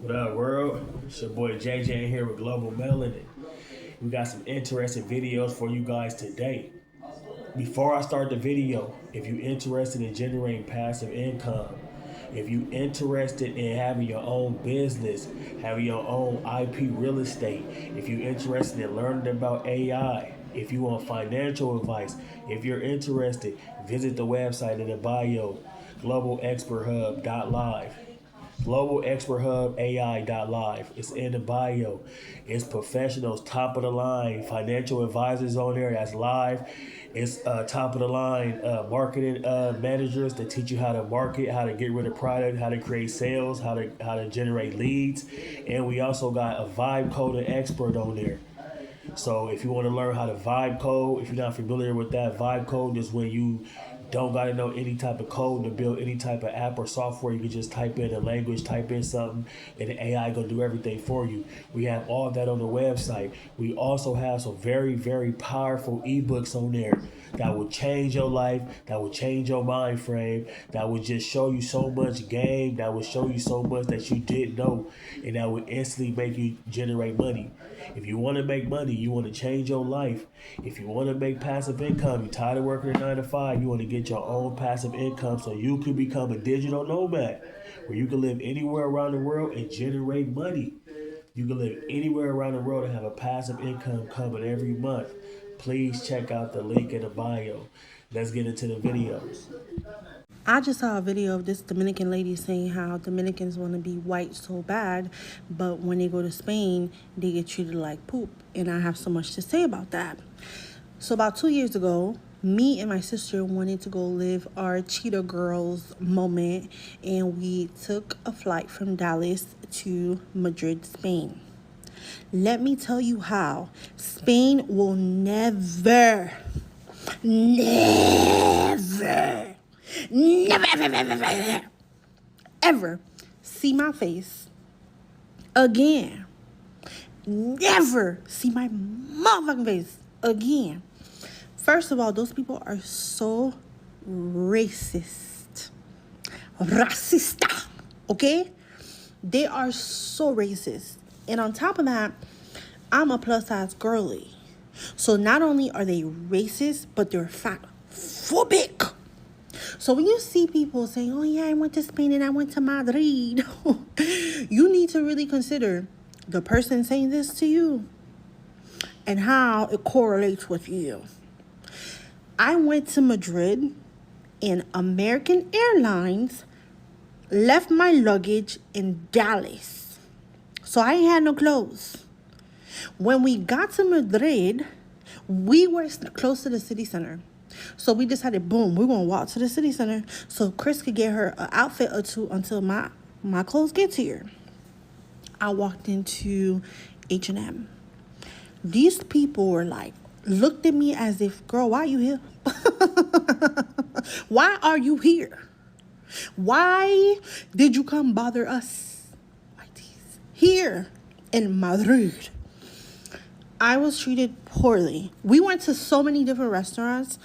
What up, world? It's your boy JJ here with Global Melanin. We got some interesting videos for you guys today. Before I start the video, if you're interested in generating passive income, if you're interested in having your own business, having your own IP real estate, if you're interested in learning about AI, if you want financial advice, if you're interested, visit the website in the bio, globalexperthub.live. GlobalExpertHubAI.live. It's in the bio. It's professionals, top of the line, financial advisors on there that's live. It's top of the line marketing managers that teach you how to market, how to get rid of product, how to create sales, how to generate leads, and we also got a vibe coding expert on there. So if you want to learn how to vibe code, if you're not familiar with that, vibe code is when you don't got to know any type of code to build any type of app or software. You can just type in a language, type in something, and the AI gonna do everything for you. We have all that on the website. We also have some very, very powerful ebooks on there that will change your life, that will change your mind frame, that will just show you so much game, that will show you so much that you didn't know, and that will instantly make you generate money. If you want to make money, you want to change your life. If you want to make passive income, you're tired of working a 9 to 5, you want to get your own passive income so you can become a digital nomad where you can live anywhere around the world and generate money. You can live anywhere around the world and have a passive income coming every month. Please check out the link in the bio. Let's get into the videos. I just saw a video of this Dominican lady saying how Dominicans want to be white so bad, but when they go to Spain, they get treated like poop. And I have so much to say about that. So about 2 years ago, me and my sister wanted to go live our Cheetah Girls moment, and we took a flight from Dallas to Madrid, Spain. Let me tell you how. Spain will never, ever see my face again. Never see my motherfucking face again. First of all, those people are so racist. Racista. Okay? They are so racist. And on top of that, I'm a plus size girly. So not only are they racist, but they're fat phobic. So when you see people saying, oh yeah, I went to Spain and I went to Madrid, you need to really consider the person saying this to you and how it correlates with you. I went to Madrid and American Airlines left my luggage in Dallas. So I ain't had no clothes. When we got to Madrid, we were close to the city center. So we decided, boom, we're going to walk to the city center so Chris could get her an outfit or two until my clothes gets here. I walked into H&M. These people were like, looked at me as if, girl, why are you here? Why are you here? Why did you come bother us like this? Here in Madrid. I was treated poorly. We went to so many different restaurants.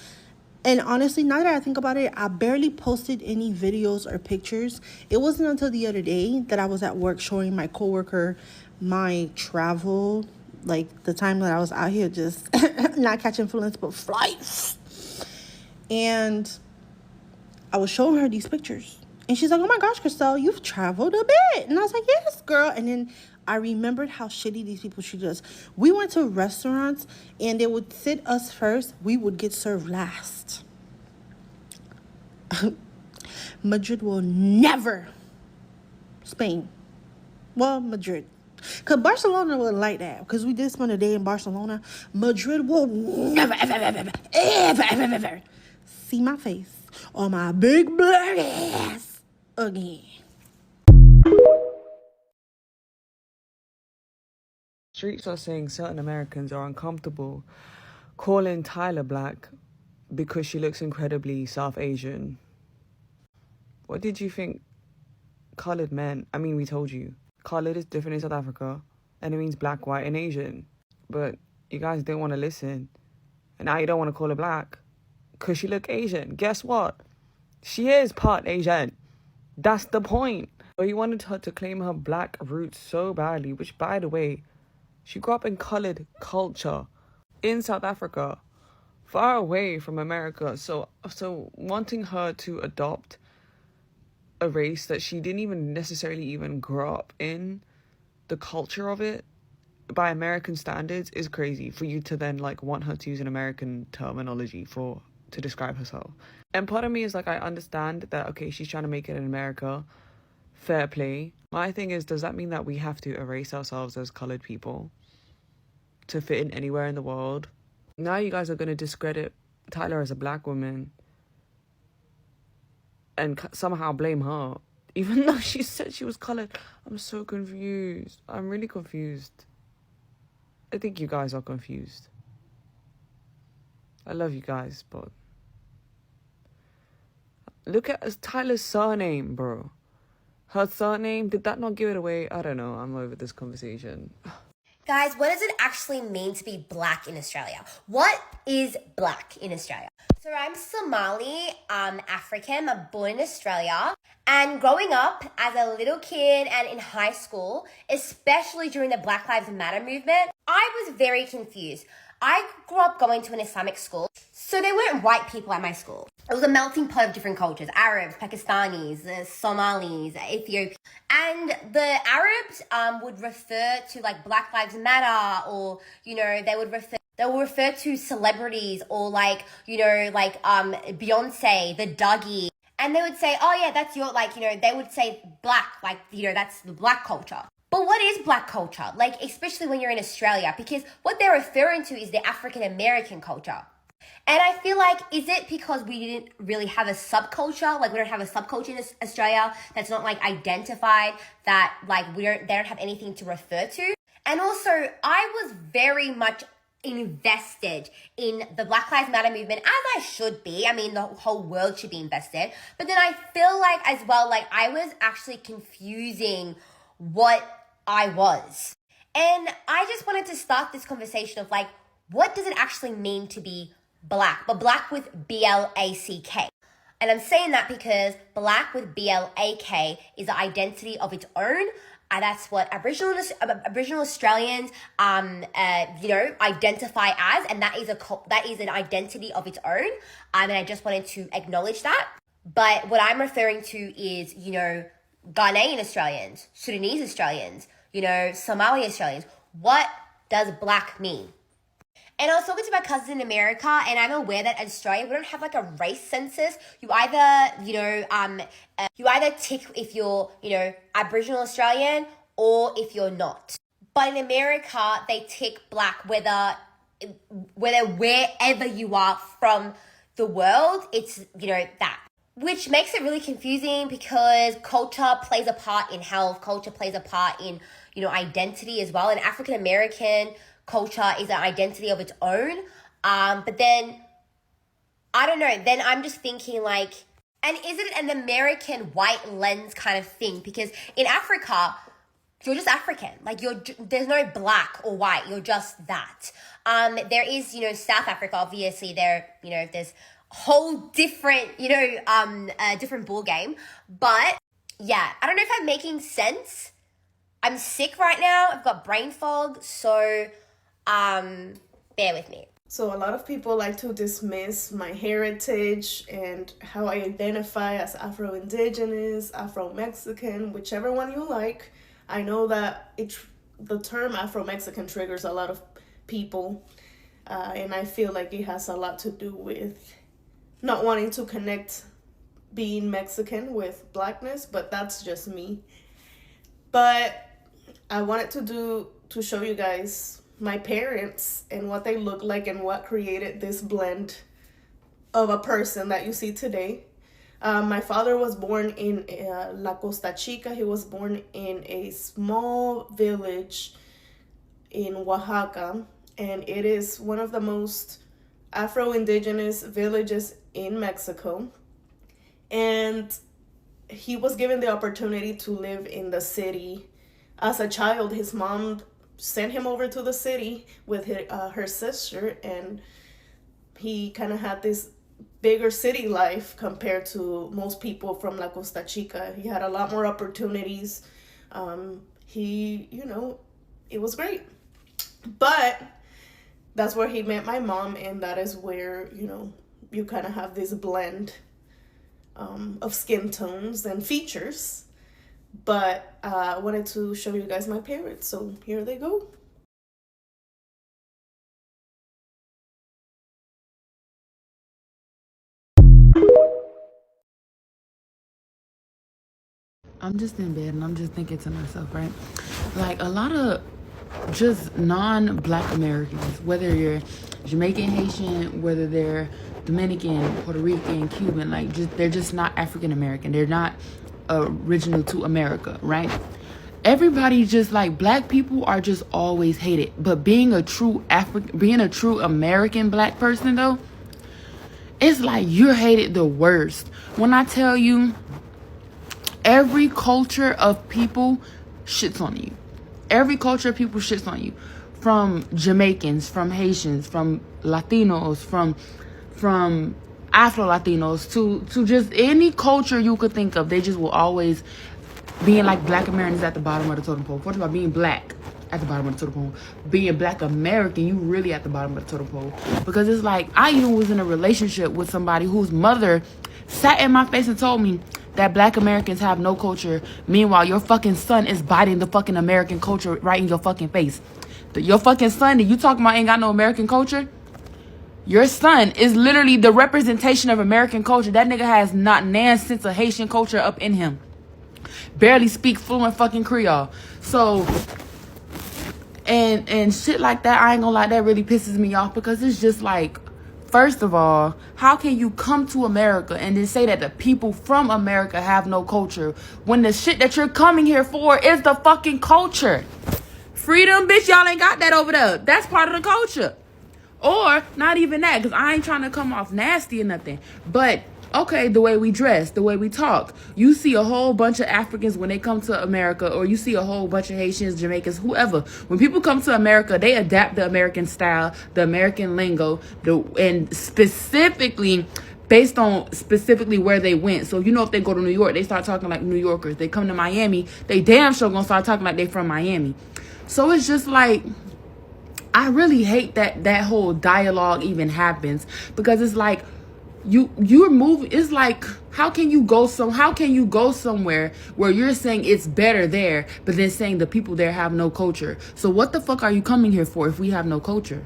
And honestly, now that I think about it, I barely posted any videos or pictures. It wasn't until the other day that I was at work showing my coworker my travel, like the time that I was out here just not catching feelings but flights. And I was showing her these pictures. And she's like, oh my gosh, Christelle, you've traveled a bit. And I was like, yes, girl. And then I remembered how shitty these people treated us. We went to restaurants and they would sit us first. We would get served last. Madrid will never. Spain. Well, Madrid. Because Barcelona wasn't like that. Because we did spend a day in Barcelona. Madrid will never, ever see my face or my big black ass again. Streets are saying certain Americans are uncomfortable calling Tyler black because she looks incredibly South Asian. What did you think coloured meant? I mean, we told you. Coloured is different in South Africa, and it means black, white, and Asian. But you guys didn't want to listen. And now you don't want to call her black because she look Asian. Guess what? She is part Asian. That's the point. But he wanted her to claim her black roots so badly, which, by the way, she grew up in colored culture in South Africa, far away from America. So wanting her to adopt a race that she didn't even necessarily even grow up in, the culture of it, by American standards, is crazy. For you to then like want her to use an American terminology to describe herself. And part of me is like, I understand that, okay, she's trying to make it in America. Fair play. My thing is, does that mean that we have to erase ourselves as colored people to fit in anywhere in the world? Now you guys are going to discredit Tyler as a black woman and somehow blame her, even though she said she was colored. I'm so confused. I'm really confused. I think you guys are confused. I love you guys, but look at Tyler's surname, bro. Her surname, did that not give it away? I don't know. I'm over this conversation. Guys, what does it actually mean to be black in Australia? What is black in Australia? So I'm Somali, African, I'm born in Australia. And growing up as a little kid and in high school, especially during the Black Lives Matter movement, I was very confused. I grew up going to an Islamic school, so there weren't white people at my school. It was a melting pot of different cultures: Arabs, Pakistanis, Somalis, Ethiopians. And the Arabs would refer to like Black Lives Matter, or, you know, they would refer to celebrities, or like, you know, like Beyonce, the Dougie. And they would say, oh yeah, that's your, like, you know, they would say black, like, you know, that's the black culture. But what is black culture? Like, especially when you're in Australia, because what they're referring to is the African American culture. And I feel like, is it because we didn't really have a subculture? Like, we don't have a subculture in Australia that's not like identified, that like they don't have anything to refer to. And also, I was very much invested in the Black Lives Matter movement, as I should be. I mean, the whole world should be invested. But then I feel like as well, like I was actually confusing what I was. And I just wanted to start this conversation of like, what does it actually mean to be black? But black with B-L-A-C-K. And I'm saying that because black with B-L-A-K is an identity of its own. And that's what Aboriginal Australians, you know, identify as, and that is an identity of its own. And I just wanted to acknowledge that. But what I'm referring to is, you know, Ghanaian Australians, Sudanese Australians, you know, Somali Australians. What does black mean? And I was talking to my cousin in America, and I'm aware that in Australia, we don't have like a race census. You either, you know, you either tick if you're, you know, Aboriginal Australian or if you're not. But in America, they tick black whether wherever you are from the world, it's, you know, that. Which makes it really confusing because culture plays a part in health. Culture plays a part in, you know, identity as well. And African American culture is an identity of its own. But then, I don't know, then I'm just thinking like, and is it an American white lens kind of thing? Because in Africa, you're just African. Like there's no black or white. You're just that. There is, you know, South Africa, obviously there, you know, there's whole different, you know, different ball game. But yeah, I don't know if I'm making sense. I'm sick right now. I've got brain fog. So, bear with me. So a lot of people like to dismiss my heritage and how I identify as Afro-Indigenous, Afro-Mexican, whichever one you like. I know that the term Afro-Mexican triggers a lot of people, and I feel like it has a lot to do with not wanting to connect being Mexican with blackness, but that's just me. But I wanted to show you guys my parents and what they look like and what created this blend of a person that you see today. My father was born in La Costa Chica. He was born in a small village in Oaxaca, and it is one of the most Afro-Indigenous villages in Mexico. And he was given the opportunity to live in the city. As a child, his mom sent him over to the city with her sister, and he kind of had this bigger city life compared to most people from La Costa Chica. He had a lot more opportunities. It was great. But that's where he met my mom, and that is where, you kind of have this blend of skin tones and features. But I wanted to show you guys my parents, so here they go. I'm just in bed and I'm just thinking to myself, right? Like a lot of just non-black Americans, whether you're Jamaican, Haitian, whether they're Dominican, Puerto Rican, Cuban, like they're just not African American. They're not original to America, right? Everybody just like black people are just always hated. But being a true American black person though, it's like you're hated the worst. When I tell you, every culture of people shits on you. Every culture of people shits on you. From Jamaicans, from Haitians, from Latinos, from Afro-Latinos, to just any culture you could think of. They just will always, being like black Americans at the bottom of the totem pole. First of all, being black at the bottom of the totem pole. Being black American, you really at the bottom of the totem pole. Because it's like, I even was in a relationship with somebody whose mother sat in my face and told me that black Americans have no culture. Meanwhile, your fucking son is biting the fucking American culture right in your fucking face. Your fucking son that you talking about ain't got no American culture? Your son is literally the representation of American culture. That nigga has not nan sense of Haitian culture up in him. Barely speaks fluent fucking Creole. So, and shit like that, I ain't gonna lie, that really pisses me off because it's just like, first of all, how can you come to America and then say that the people from America have no culture when the shit that you're coming here for is the fucking culture? Freedom, bitch, y'all ain't got that over there. That's part of the culture. Or, not even that, because I ain't trying to come off nasty or nothing. But, okay, the way we dress, the way we talk. You see a whole bunch of Africans when they come to America, or you see a whole bunch of Haitians, Jamaicans, whoever. When people come to America, they adapt the American style, the American lingo, and specifically based on specifically where they went. So, if they go to New York, they start talking like New Yorkers. They come to Miami, they damn sure gonna start talking like they from Miami. So it's just like, I really hate that whole dialogue even happens, because it's like you're moving. It's like, how can you go somewhere where you're saying it's better there, but then saying the people there have no culture? So what the fuck are you coming here for if we have no culture?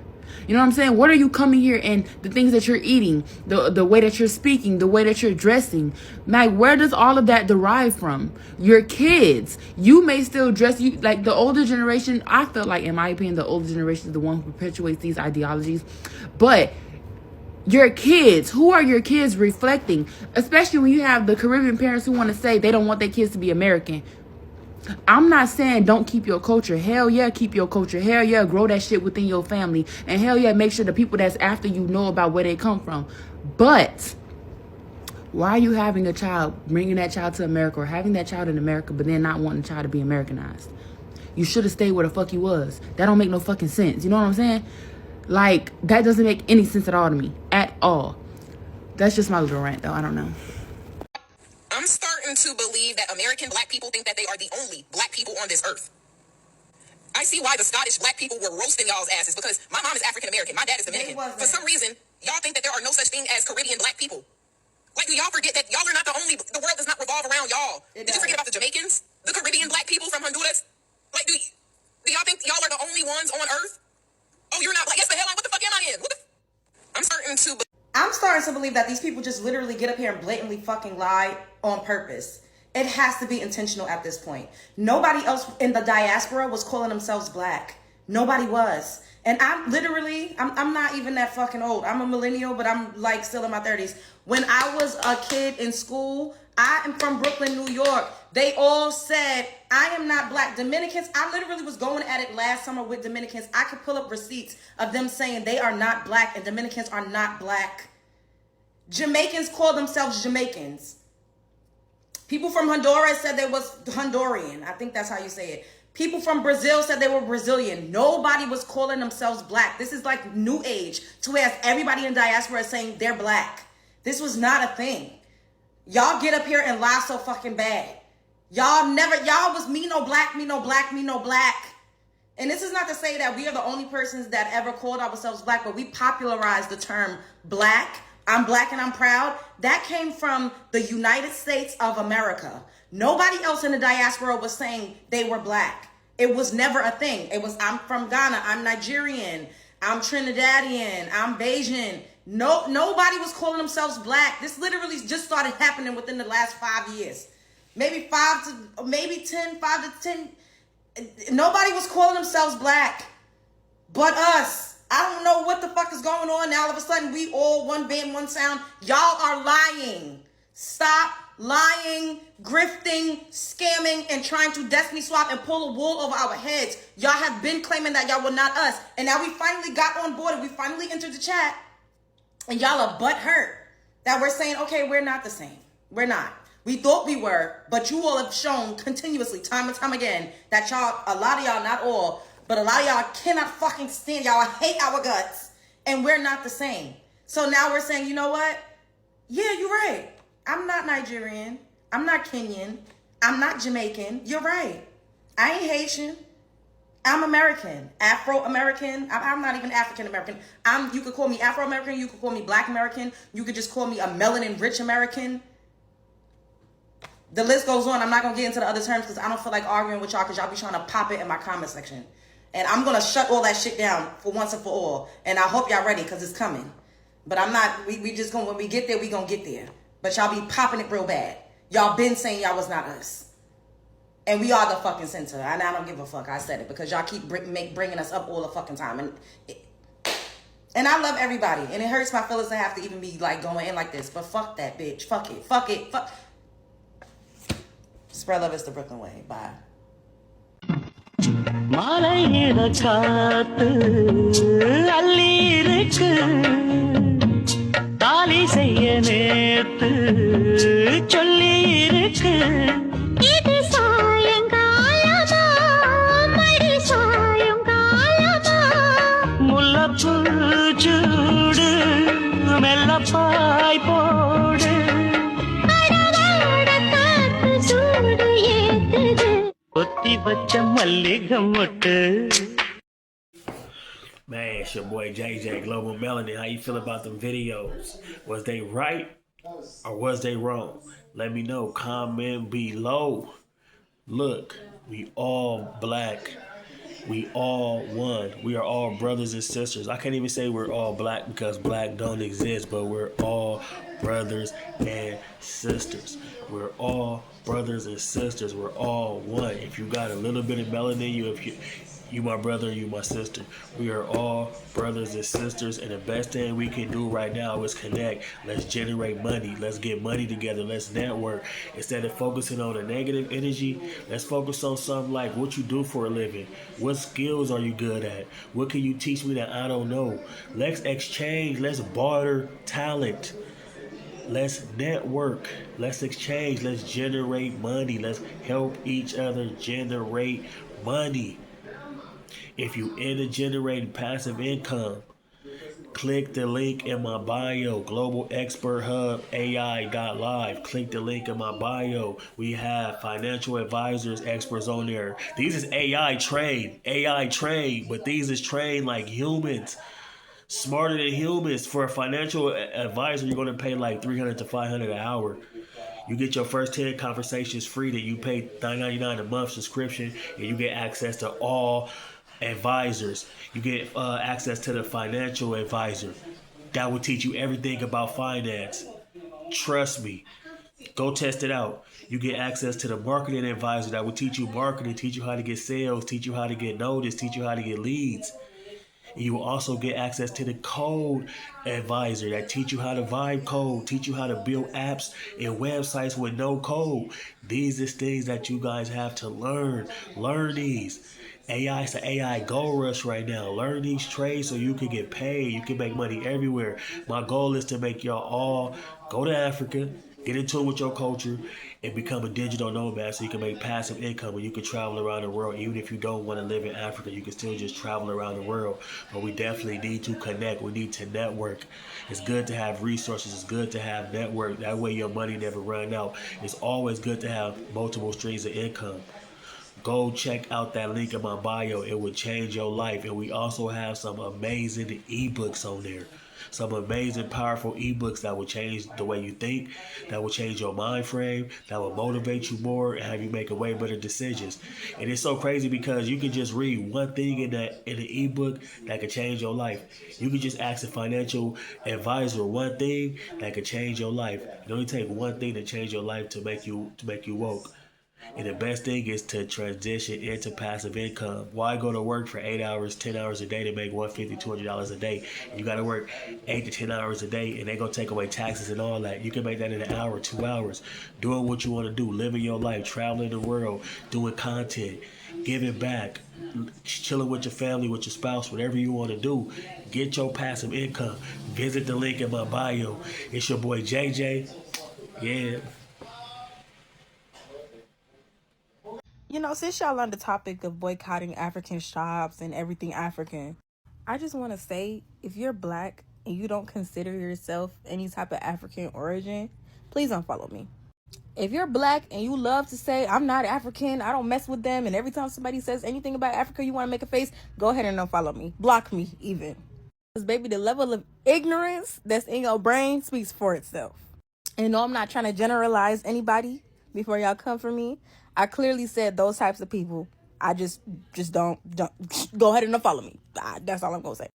You know what I'm saying? What are you coming here, and the things that you're eating, the way that you're speaking, the way that you're dressing? Like, where does all of that derive from? Your kids. You may still dress like the older generation. I feel like, in my opinion, the older generation is the one who perpetuates these ideologies. But your kids, who are your kids reflecting? Especially when you have the Caribbean parents who want to say they don't want their kids to be American. I'm not saying don't keep your culture. Hell yeah, keep your culture. Hell yeah, grow that shit within your family. And hell yeah, make sure the people that's after you know about where they come from. But why are you having a child, bringing that child to America, or having that child in America, but then not wanting the child to be Americanized? You should have stayed where the fuck you was. That don't make no fucking sense. You know what I'm saying? Like, that doesn't make any sense at all to me. At all. That's just my little rant, though. I don't know. I'm starting to believe that American black people think that they are the only black people on this earth. I see why the Scottish black people were roasting y'all's asses, because my mom is African American, my dad is Dominican. For some reason, y'all think that there are no such thing as Caribbean black people. Like, do y'all forget that y'all are not the only, the world does not revolve around y'all? Did you forget about the Jamaicans? The Caribbean black people from Honduras? Like, do y'all think y'all are the only ones on earth? Oh, you're not black? Yes, the hell, what the fuck am I in? I'm starting to believe that these people just literally get up here and blatantly fucking lie on purpose. It has to be intentional at this point. Nobody else in the diaspora was calling themselves black. Nobody was. And I'm not even that fucking old. I'm a millennial, but I'm like still in my 30s. When I was a kid in school, I am from Brooklyn, New York. They all said, I am not black. Dominicans, I literally was going at it last summer with Dominicans. I could pull up receipts of them saying they are not black and Dominicans are not black. Jamaicans call themselves Jamaicans. People from Honduras said they was Honduran. I think that's how you say it. People from Brazil said they were Brazilian. Nobody was calling themselves black. This is like new age, to where everybody in diaspora is saying they're black. This was not a thing. Y'all get up here and lie so fucking bad. Y'all was me no black, me no black, me no black. And this is not to say that we are the only persons that ever called ourselves black, but we popularized the term black. I'm black and I'm proud. That came from the United States of America. Nobody else in the diaspora was saying they were black. It was never a thing. It was, I'm from Ghana, I'm Nigerian, I'm Trinidadian, I'm Bayesian. Nobody was calling themselves black. This literally just started happening within the last 5 years. Maybe 5 to 10. Nobody was calling themselves black but us. I don't know what the fuck is going on now. All of a sudden, we all one band, one sound. Y'all are lying. Stop lying, grifting, scamming, and trying to destiny swap and pull a wool over our heads. Y'all have been claiming that y'all were not us. And now we finally got on board and we finally entered the chat. And y'all are butthurt that we're saying, okay, we're not the same. We're not. We thought we were, but you all have shown continuously, time and time again, that y'all, a lot of y'all, not all, but a lot of y'all cannot fucking stand, y'all hate our guts, and we're not the same. So now we're saying, you know what? Yeah, you're right. I'm not Nigerian. I'm not Kenyan. I'm not Jamaican. You're right. I ain't Haitian. I'm American, Afro-American. I'm not even African-American. You could call me Afro-American. You could call me Black American. You could just call me a melanin-rich American. The list goes on. I'm not going to get into the other terms because I don't feel like arguing with y'all because y'all be trying to pop it in my comment section. And I'm going to shut all that shit down for once and for all. And I hope y'all ready because it's coming. But I'm not, we just going to, when we get there, we going to get there. But y'all be popping it real bad. Y'all been saying y'all was not us. And we are the fucking center. And I don't give a fuck. I said it because y'all keep bringing us up all the fucking time. And I love everybody. And it hurts my feelings to have to even be like going in like this. But fuck that bitch. Fuck it. Fuck it. Fuck. Spread love is the Brooklyn way. Bye. மலையிட காத்து அள்ளி இருக்கு தாலி செய்ய நேத்து சொல்லி இருக்கு இது சாயங்காலமா மடி சாயங்காலமா முல்லப்பூ சூடு மெல்லப்பாய் போடு Man, it's your boy JJ Global Melanin. How you feel about them videos? Was they right or was they wrong? Let me know. Comment below. Look, we all black. We all one. We are all brothers and sisters. I can't even say we're all black because black don't exist, but we're all brothers and sisters. We're all brothers and sisters. We're all one. If you got a little bit of melanin in you, if you my brother, you my sister. We are all brothers and sisters, and the best thing we can do right now is connect. Let's generate money. Let's get money together. Let's network. Instead of focusing on the negative energy, let's focus on something like what you do for a living. What skills are you good at? What can you teach me that I don't know? Let's exchange. Let's barter talent. Let's network. Let's exchange. Let's generate money. Let's help each other generate money. If you into generating passive income, click the link in my bio, Global Expert Hub AI.live. Click the link in my bio. We have financial advisors, experts on there. These is AI trained, but these is trained like humans. Smarter than humans. For a financial advisor, you're going to pay like $300 to $500 an hour. You get your first 10 conversations free. That you pay $9.99 a month subscription, and you get access to all advisors. You get access to the financial advisor. That will teach you everything about finance. Trust me. Go test it out. You get access to the marketing advisor that will teach you marketing, teach you how to get sales, teach you how to get noticed, teach you how to get leads. And you will also get access to the code advisor that teach you how to vibe code, teach you how to build apps and websites with no code. These is things that you guys have to learn. Learn these. AI is the AI gold rush right now. Learn these trades so you can get paid. You can make money everywhere. My goal is to make y'all all go to Africa, get into it with your culture, and become a digital nomad so you can make passive income and you can travel around the world. Even if you don't want to live in Africa, you can still just travel around the world. But we definitely need to connect. We need to network. It's good to have resources. It's good to have network. That way your money never run out. It's always good to have multiple streams of income. Go check out that link in my bio. It will change your life. And we also have some amazing ebooks on there. Some amazing, powerful ebooks that will change the way you think, that will change your mind frame, that will motivate you more and have you make way better decisions. And it's so crazy because you can just read one thing in the ebook that could change your life. You can just ask a financial advisor one thing that could change your life. It only take one thing to change your life to make you woke. And the best thing is to transition into passive income. Why go to work for 8 hours, 10 hours a day to make $150, $200 a day? You got to work 8 to 10 hours a day, and they're going to take away taxes and all that. You can make that in an hour, 2 hours, doing what you want to do, living your life, traveling the world, doing content, giving back, chilling with your family, with your spouse, whatever you want to do. Get your passive income. Visit the link in my bio. It's your boy JJ. Yeah. You know, since y'all on the topic of boycotting African shops and everything African, I just want to say, if you're black and you don't consider yourself any type of African origin, please unfollow me. If you're black and you love to say, I'm not African, I don't mess with them, and every time somebody says anything about Africa, you want to make a face, go ahead and unfollow me. Block me, even. Because, baby, the level of ignorance that's in your brain speaks for itself. And no, I'm not trying to generalize anybody before y'all come for me. I clearly said those types of people. I just don't go ahead and unfollow me. That's all I'm going to say.